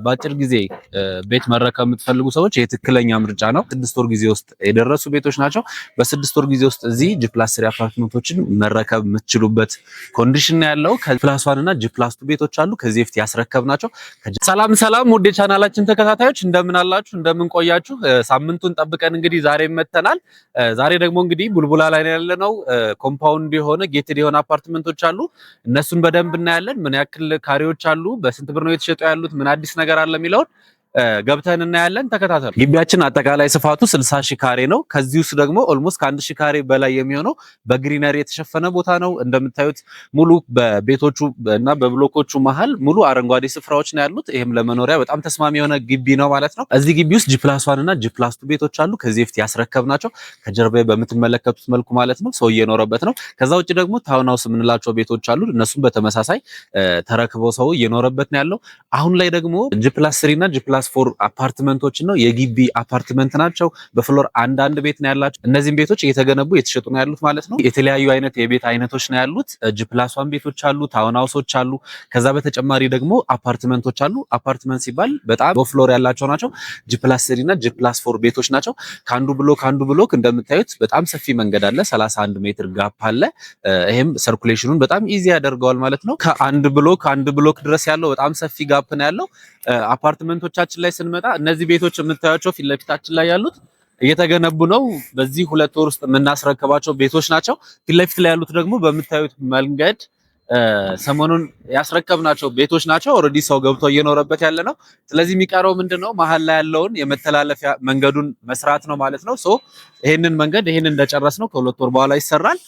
በአጭር ጊዜ ቤት መረከብ የምትፈልጉ ሰዎች የትክክለኛ ምርጫ ነው። 6 ወር ጊዜ ውስጥ የደረሱ ቤቶች ናቸው። በ6 ወር ጊዜ ውስጥ እዚህ ጂ+3 አፓርትመንቶችን መረከብ የምትችሉበት ኮንዲሽን ነው ያለው። ከ+1 እና ጂ+2 ቤቶች አሉ ከዚህ በፊት ያስረከብናቸው። ሰላም ሰላም ውድ የቻናላችን ተከታታዮች እንደምን አላችሁ? እንደምን ቆያችሁ? ሳምንቱን ጠብቀን እንግዲህ ዛሬ መተናል። ዛሬ ደግሞ እንግዲህ ቡልቡላ ላይ ያለነው ኮምፓውንድ የሆነ ጌትድ የሆነ አፓርትመንቶች አሉ። እነሱን በደንብ እናያለን። ምን ያክል ካሬዎች አሉ፣ በስንት ብር ነው የተሸጡ ያሉት፣ ምን አዲስ ነገር አለ የሚለውን ገብተን እናያለን። ተከታተሉ። ግቢያችን አጠቃላይ ስፋቱ 60,000 ካሬ ነው። ከዚህ ውስጥ ደግሞ ኦልሞስት ከ1,000 ካሬ በላይ የሚሆነው በግሪነሪ የተሸፈነ ቦታ ነው። እንደምታዩት ሙሉ በቤቶቹ እና በብሎኮቹ መሃል ሙሉ አረንጓዴ ስፍራዎች ነው ያሉት። ይሄም ለመኖሪያ በጣም ተስማሚ የሆነ ግቢ ነው ማለት ነው። እዚህ ግቢ ውስጥ ጂ+1 እና ጂ+2 ቤቶች አሉ ከዚህ በፊት ያስረከብናቸው ከጀርባ በምትመለከቱት መልኩ ማለት ነው። ሰው እየኖረበት ነው። ከዛ ውጭ ደግሞ ታውን ሃውስ የምንላቸው ቤቶች አሉ። እነሱም በተመሳሳይ ተረክበው ሰው እየኖረበት ነው ያለው። አሁን ላይ ደግሞ ጂ+3 እና ጂ+4 አፓርትመንቶች ነው። የግቢ አፓርትመንት ናቸው። በፍሎር አንድ ቤት ነው ያላቸው። እነዚህም ቤቶች እየተገነቡ እየተሸጡ ነው ያሉት ማለት ነው። የተለያዩ አይነት የቤት አይነቶች ነው ያሉት። ጂ+1 ቤቶች አሉ፣ ታውን ሃውሶች አሉ። ከዛ በተጨማሪ ደግሞ አፓርትመንቶች አሉ። አፓርትመንት ሲባል በጣም በፍሎር ያላቸው ናቸው። ጂ+3 እና ጂ+4 ቤቶች ናቸው። ከአንዱ ብሎክ እንደምታዩት በጣም ሰፊ መንገድ አለ። 31 ሜትር ጋፕ አለ። ይሄም ሰርኩሌሽኑን በጣም ኢዚ ያደርገዋል ማለት ነው። ከአንድ ብሎክ ድረስ ያለው በጣም ሰፊ ጋፕ ነው ያለው። አፓርትመንቶቻችን ላይ ስንመጣ እነዚህ ቤቶች የምታዩቸው ፊት ለፊታችን ላይ ያሉት እየተገነቡ ነው። በዚህ 2 ወር ውስጥ የምናስረክባቸው ቤቶች ናቸው። ፊት ለፊት ላይ ያሉት ደግሞ በምታዩት መንገድ ሰሞኑን ያስረከብናቸው ቤቶች ናቸው። ኦልሬዲ ሰው ገብቶ እየኖረበት ያለ ነው። ስለዚህ የሚቀረው ምንድነው መሀል ላይ ያለውን የመተላለፊያ መንገዱን መስራት ነው ማለት ነው። ይሄንን መንገድ እንደጨረስነው ከ2 ወር በኋላ ይሰራል።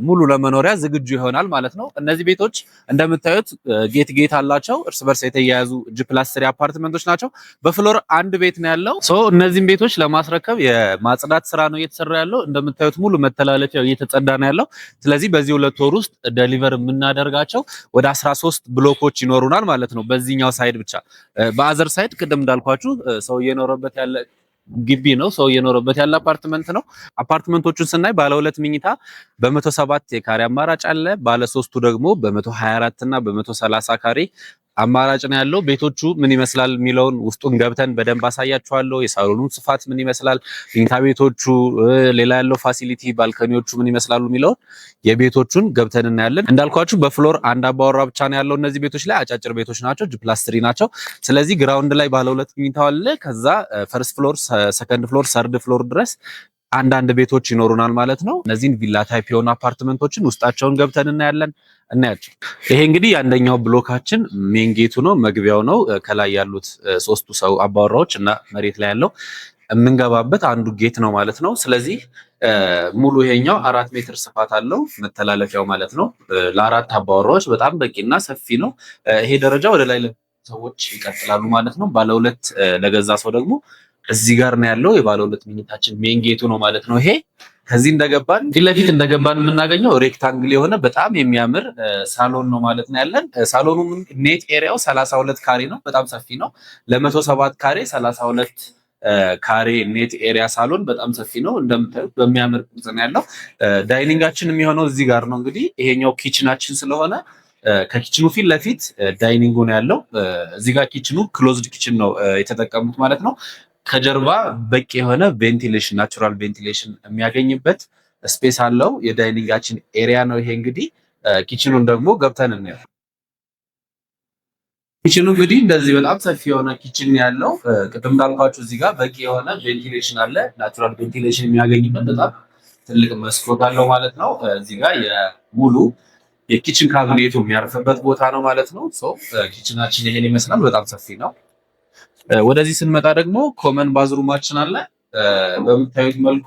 ሙሉ ለመኖሪያ ዝግጁ ይሆናል ማለት ነው። እነዚህ ቤቶች እንደምታዩት ጌት አላቸው። እርስ በርስ የተያያዙ ጂ+3 አፓርትመንቶች ናቸው። በፍሎር አንድ ቤት ነው ያለው። እነዚህን ቤቶች ለማስረከብ የማጽዳት ስራ ነው እየተሰራ ያለው። እንደምታዩት ሙሉ መተላለፊያው እየተጸዳ ነው ያለው። ስለዚህ በዚህ 2 ወር ውስጥ ዴሊቨር የምናደርጋቸው ወደ 13 ብሎኮች ይኖሩናል ማለት ነው። በዚህኛው ሳይድ ብቻ። በአዘር ሳይድ ቅድም እንዳልኳችሁ ሰው እየኖረበት ያለ ግቢ ነው። ሰው እየኖረበት ያለ አፓርትመንት ነው። አፓርትመንቶቹን ስናይ ባለ 2 መኝታ በ107 የካሬ አማራጭ አለ። ባለ 3ቱ ደግሞ በ124 እና በ130 ካሬ አማራጭ ነው ያለው። ቤቶቹ ምን ይመስላል የሚለውን ውስጡን ገብተን በደንብ አሳያችኋለሁ። የሳሎኑን ስፋት ምን ይመስላል፣ መኝታ ቤቶቹ፣ ሌላ ያለው ፋሲሊቲ፣ ባልከኒዎቹ ምን ይመስላሉ የሚለውን የቤቶቹን ገብተን እናያለን። እንዳልኳችሁ በፍሎር አንድ አባወራ ብቻ ነው ያለው። እነዚህ ቤቶች ላይ አጫጭር ቤቶች ናቸው፣ ጂ+3 ናቸው። ስለዚህ ግራውንድ ላይ ባለ 2 መኝታ አለ። ከዛ ፈርስት ፍሎር፣ ሰከንድ ፍሎር፣ ሰርድ ፍሎር ድረስ አንዳንድ ቤቶች ይኖሩናል ማለት ነው። እነዚህን ቪላ ታይፕ የሆኑ አፓርትመንቶችን ውስጣቸውን ገብተን እናያቸው። ይሄ እንግዲህ የአንደኛው ብሎካችን ሜን ጌቱ ነው፣ መግቢያው ነው። ከላይ ያሉት 3ቱ ሰው አባወራዎች እና መሬት ላይ ያለው የምንገባበት አንዱ ጌት ነው ማለት ነው። ስለዚህ ሙሉ ይሄኛው 4 ሜትር ስፋት አለው መተላለፊያው ማለት ነው። ለ4 አባወራዎች በጣም በቂና ሰፊ ነው። ይሄ ደረጃ ወደ ላይ ሰዎች ይቀጥላሉ ማለት ነው። ባለ 2 ለገዛ ሰው ደግሞ እዚህ ጋር ነው ያለው። የባለ 2 መኝታችን ሜን ጌቱ ነው ማለት ነው። ይሄ ከዚህ እንደገባን ፊት ለፊት የምናገኘው ሬክታንግል የሆነ በጣም የሚያምር ሳሎን ነው ማለት ነው ያለን። ሳሎኑ ኔት ኤሪያው 32 ካሬ ነው። በጣም ሰፊ ነው። ለ107 ካሬ 32 ካሬ ኔት ኤሪያ ሳሎን በጣም ሰፊ ነው። እንደምታዩት በሚያምር ቅርጽ ነው ያለው። ዳይኒንጋችን የሚሆነው እዚህ ጋር ነው። እንግዲህ ይሄኛው ኪችናችን ስለሆነ ከኪችኑ ፊት ለፊት ዳይኒንጉ ነው ያለው። እዚህ ጋር ኪችኑ ክሎዝድ ኪችን ነው የተጠቀሙት ማለት ነው። ከጀርባ በቂ የሆነ ቬንቲሌሽን፣ ናቹራል ቬንቲሌሽን የሚያገኝበት ስፔስ አለው። የዳይኒንጋችን ኤሪያ ነው ይሄ። እንግዲህ ኪችኑን ደግሞ ገብተን እናየው። ኪችኑ እንግዲህ እንደዚህ በጣም ሰፊ የሆነ ኪችን ያለው፣ ቅድም እንዳልኳችሁ እዚህ ጋር በቂ የሆነ ቬንቲሌሽን አለ። ናቹራል ቬንቲሌሽን የሚያገኝበት በጣም ትልቅ መስኮት አለው ማለት ነው። እዚህ ጋር የሙሉ የኪችን ካቢኔቱ የሚያርፍበት ቦታ ነው ማለት ነው። ኪችናችን ይሄን ይመስላል። በጣም ሰፊ ነው። ወደዚህ ስንመጣ ደግሞ ኮመን ባዝሩማችን አለ። በምታዩት መልኩ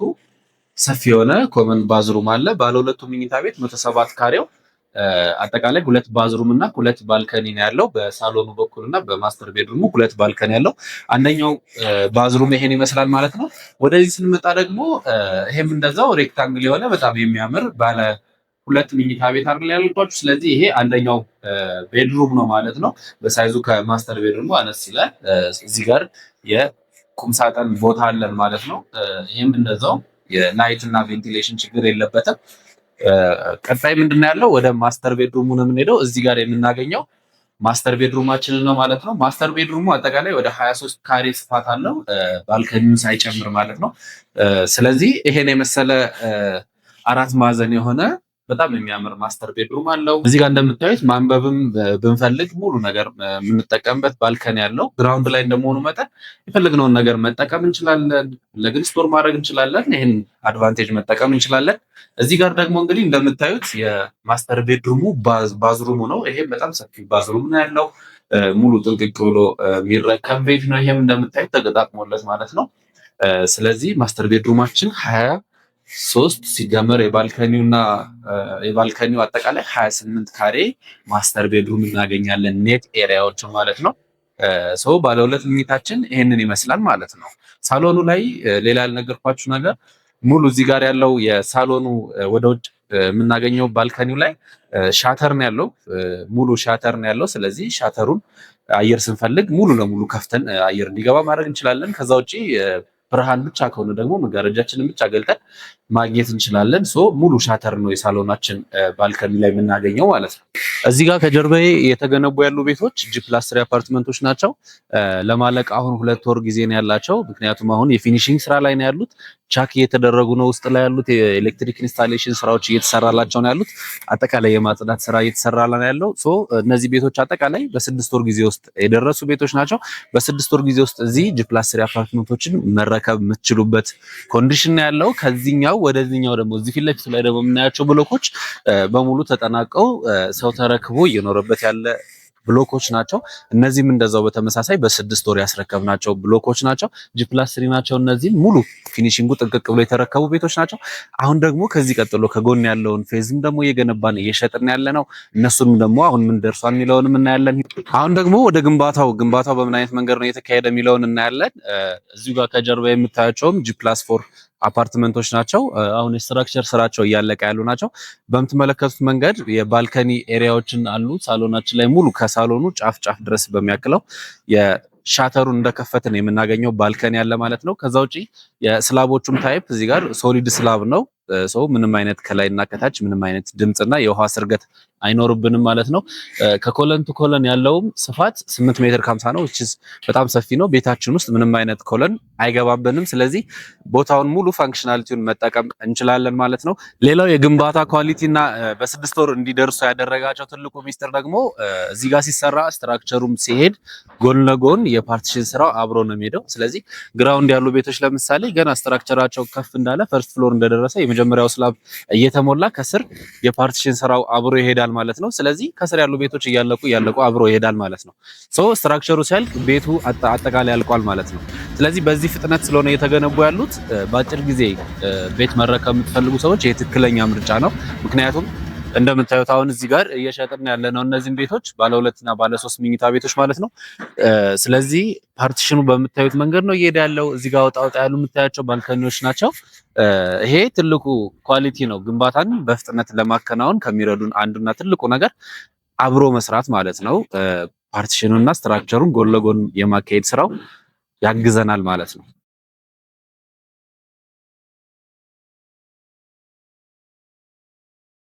ሰፊ የሆነ ኮመን ባዝሩም አለ። ባለ 2 መኝታ ቤት 107 ካሬው አጠቃላይ 2 ባዝሩም እና 2 ባልከኒ ነው ያለው። በሳሎኑ በኩልና በማስተር ቤድሩሙ 2 ባልከኒ ያለው። አንደኛው ባዝሩም ይሄን ይመስላል ማለት ነው። ወደዚህ ስንመጣ ደግሞ ይሄም እንደዛው ሬክታንግል የሆነ በጣም የሚያምር ባለ 2 መኝታ ቤት አይደል ያልኳችሁ። ስለዚህ ይሄ አንደኛው ቤድሩም ነው ማለት ነው። በሳይዙ ከማስተር ቤድሩሙ አነስ ይላል። እዚህ ጋር የቁም ሳጥን ቦታ አለን ማለት ነው። ይሄም እንደዛው የላይት እና ቬንቲሌሽን ችግር የለበትም። ቀጣይ ምንድነው ያለው? ወደ ማስተር ቤድሩሙ ነው የምንሄደው። እዚህ ጋር የምናገኘው ማስተር ቤድሩማችንን ነው ማለት ነው። ማስተር ቤድሩሙ አጠቃላይ ወደ 23 ካሬ ስፋት አለው ባልከኒውን ሳይጨምር ማለት ነው። ስለዚህ ይሄን የመሰለ አራት ማዕዘን የሆነ በጣም የሚያምር ማስተር ቤድሩም አለው። እዚህ ጋር እንደምታዩት ማንበብም ብንፈልግ ሙሉ ነገር የምንጠቀምበት ባልከኒ ያለው ግራውንድ ላይ እንደመሆኑ መጠን የፈለግነውን ነገር መጠቀም እንችላለን። ለግል ስቶር ማድረግ እንችላለን። ይህን አድቫንቴጅ መጠቀም እንችላለን። እዚህ ጋር ደግሞ እንግዲህ እንደምታዩት የማስተር ቤድሩሙ ባዝሩሙ ነው። ይሄም በጣም ሰፊ ባዝሩም ነው ያለው። ሙሉ ጥንቅቅ ብሎ የሚረከብ ቤት ነው። ይሄም እንደምታዩት ተገጣጥሞለት ማለት ነው። ስለዚህ ማስተር ቤድሩማችን 23 ሲደመር የባልከኒው አጠቃላይ 28 ካሬ ማስተር ቤድሩም እናገኛለን። ኔት ኤሪያዎችን ማለት ነው። ሰው ባለ ሁለት መኝታችን ይሄንን ይመስላል ማለት ነው። ሳሎኑ ላይ ሌላ ያልነገርኳችሁ ነገር ሙሉ እዚህ ጋር ያለው የሳሎኑ ወደ ውጭ የምናገኘው ባልከኒው ላይ ሻተር ነው ያለው። ሙሉ ሻተር ነው ያለው። ስለዚህ ሻተሩን አየር ስንፈልግ ሙሉ ለሙሉ ከፍተን አየር እንዲገባ ማድረግ እንችላለን። ከዛ ውጪ ብርሃን ብቻ ከሆነ ደግሞ መጋረጃችንን ብቻ ገልጠን ማግኘት እንችላለን። ሙሉ ሻተር ነው የሳሎናችን ባልከኒ ላይ የምናገኘው ማለት ነው። እዚህ ጋር ከጀርባዬ የተገነቡ ያሉ ቤቶች ጂ+3 አፓርትመንቶች ናቸው። ለማለቅ አሁን 2 ወር ጊዜ ነው ያላቸው። ምክንያቱም አሁን የፊኒሺንግ ስራ ላይ ነው ያሉት። ቻክ እየተደረጉ ነው ውስጥ ላይ ያሉት። የኤሌክትሪክ ኢንስታሌሽን ስራዎች እየተሰራላቸው ነው ያሉት። አጠቃላይ የማጽዳት ስራ እየተሰራ ነው ያለው። እነዚህ ቤቶች አጠቃላይ በ6 ወር ጊዜ ውስጥ የደረሱ ቤቶች ናቸው። በ6 ወር ጊዜ ውስጥ እዚህ ጂ+3 አፓርትመንቶችን መረከብ የምትችሉበት ኮንዲሽን ያለው። ከዚህኛው ወደዚህኛው ደግሞ እዚህ ፊት ለፊት ላይ ደግሞ የምናያቸው ብሎኮች በሙሉ ተጠናቀው ሰው ተረክቦ እየኖረበት ያለ ብሎኮች ናቸው። እነዚህም እንደዛው በተመሳሳይ በ6 ወር ያስረከብናቸው ብሎኮች ናቸው። ጂ+3 ናቸው። እነዚህም ሙሉ ፊኒሺንጉ ጥንቅቅ ብሎ የተረከቡ ቤቶች ናቸው። አሁን ደግሞ ከዚህ ቀጥሎ ከጎን ያለውን ፌዝም ደግሞ እየገነባን እየሸጥን ያለ ነው። እነሱንም ደግሞ አሁን ምን ደርሷል የሚለውንም እናያለን። አሁን ደግሞ ወደ ግንባታው በምን አይነት መንገድ ነው የተካሄደ የሚለውን እናያለን። እዚሁ ጋር ከጀርባ የምታያቸውም ጂ+4 አፓርትመንቶች ናቸው። አሁን የስትራክቸር ስራቸው እያለቀ ያሉ ናቸው። በምትመለከቱት መንገድ የባልከኒ ኤሪያዎችን አሉ። ሳሎናችን ላይ ሙሉ ከሳሎኑ ጫፍ ጫፍ ድረስ በሚያክለው የሻተሩን እንደከፈትን የምናገኘው ባልከኒ ያለ ማለት ነው። ከዛ ውጪ የስላቦቹም ታይፕ እዚህ ጋር ሶሊድ ስላብ ነው። ምንም አይነት ከላይና ከታች ምንም አይነት ድምጽና የውሃ ስርገት አይኖርብንም ማለት ነው። ከኮለን ቱ ኮለን ያለውም ስፋት 8 ሜትር ከ50 ነው። በጣም ሰፊ ነው። ቤታችን ውስጥ ምንም አይነት ኮለን አይገባብንም። ስለዚህ ቦታውን ሙሉ ፋንክሽናሊቲውን መጠቀም እንችላለን ማለት ነው። ሌላው የግንባታ ኳሊቲና በ6 ወር እንዲደርሱ ያደረጋቸው ትልቁ ሚስጥር ደግሞ እዚህ ጋር ሲሰራ ስትራክቸሩም ሲሄድ ጎን ለጎን የፓርቲሽን ስራው አብሮ ነው የሚሄደው። ስለዚህ ግራውንድ ያሉ ቤቶች ለምሳሌ ገና ስትራክቸራቸው ከፍ እንዳለ ፈርስት ፍሎር እንደደረሰ የመጀመሪያው ስላብ እየተሞላ ከስር የፓርቲሽን ስራው አብሮ ይሄዳል ማለት ነው። ስለዚህ ከስር ያሉ ቤቶች እያለቁ አብሮ ይሄዳል ማለት ነው። ስትራክቸሩ ሲያልቅ ቤቱ አጠቃላይ ያልቋል ማለት ነው። ስለዚህ በዚህ ፍጥነት ስለሆነ የተገነቡ ያሉት በአጭር ጊዜ ቤት መረከብ የምትፈልጉ ሰዎች የትክክለኛ ምርጫ ነው። ምክንያቱም እንደምታዩት አሁን እዚህ ጋር እየሸጥን ያለ ነው እነዚህን ቤቶች ባለ 2 እና ባለ 3 መኝታ ቤቶች ማለት ነው። ስለዚህ ፓርቲሽኑ በምታዩት መንገድ ነው እየሄደ ያለው። እዚህ ጋር ወጣ ያሉ የምታያቸው ባልከኒዎች ናቸው። ይሄ ትልቁ ኳሊቲ ነው። ግንባታን በፍጥነት ለማከናወን ከሚረዱን አንዱና ትልቁ ነገር አብሮ መስራት ማለት ነው። ፓርቲሽኑና ስትራክቸሩን ጎን ለጎን የማካሄድ ስራው ያግዘናል ማለት ነው።